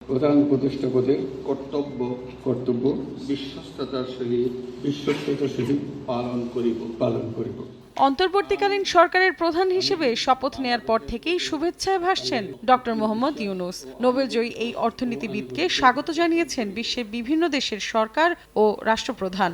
প্রধান উপদেষ্টাপদের কর্তব্য বিশ্বস্ততার সহিত পালন করিব। অন্তর্বর্তীকালীন সরকারের প্রধান হিসেবে শপথ নেয়ার পর থেকেই শুভেচ্ছায় ভাসছেন ডক্টর মোহাম্মদ ইউনূস। নোবেলজয়ী এই অর্থনীতিবিদকে স্বাগত জানিয়েছেন বিশ্বের বিভিন্ন দেশের সরকার ও রাষ্ট্রপ্রধান।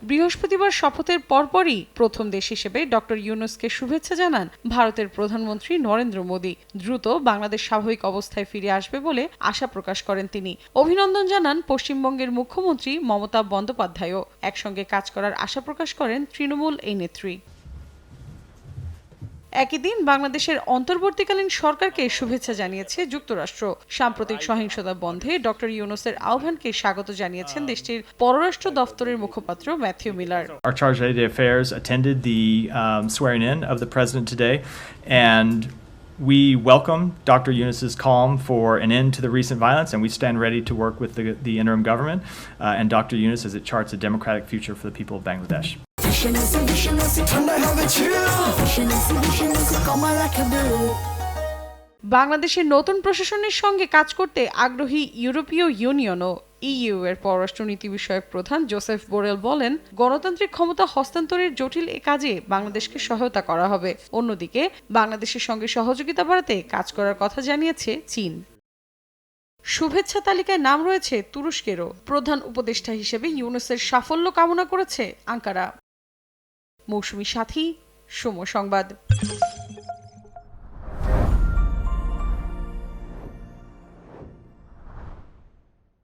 বৃহস্পতিবার শপথের পরপরই প্রথম দেশ হিসেবে ডক্টর ইউনূসকে শুভেচ্ছা জানান ভারতের প্রধানমন্ত্রী নরেন্দ্র মোদী। দ্রুত বাংলাদেশ স্বাভাবিক অবস্থায় ফিরে আসবে বলে আশা প্রকাশ করেন তিনি। অভিনন্দন জানান পশ্চিমবঙ্গের মুখ্যমন্ত্রী মমতা বন্দ্যোপাধ্যায়ও। একসঙ্গে কাজ করার আশা প্রকাশ করেন তৃণমূল এই নেত্রী। একই দিন বাংলাদেশের অন্তর্বর্তীকালীন সরকারকে শুভেচ্ছা জানিয়েছে যুক্তরাষ্ট্র। সাম্প্রতিক সহিংসতা বন্ধে ডক্টর ইউনূসের আহ্বানকে স্বাগত জানিয়েছেন দেশটির পররাষ্ট্র দফতরের মুখপাত্র Matthew Miller. Our Charge d'Affaires attended the swearing in of the president today, and we welcome Dr. Yunus's calm for an end to the recent violence, and we stand ready to work with the interim government and Dr. Yunus as it charts a democratic future for the people of Bangladesh. বাংলাদেশের নতুন প্রশাসনের সঙ্গে কাজ করতে আগ্রহী ইউরোপীয় ইউনিয়নও। EU এর পররাষ্ট্রনীতি বিষয়ক প্রধান জোসেফ বোরেল বলেন, গণতান্ত্রিক ক্ষমতা হস্তান্তরের জটিল এ কাজে বাংলাদেশকে সহায়তা করা হবে। অন্যদিকে বাংলাদেশের সঙ্গে সহযোগিতা বাড়াতে কাজ করার কথা জানিয়েছে চীন। শুভেচ্ছা তালিকায় নাম রয়েছে তুরস্কেরও। প্রধান উপদেষ্টা হিসেবে ইউনূসের সাফল্য কামনা করেছে আঙ্কারা। মৌসুমী সাথী, সময় সংবাদ।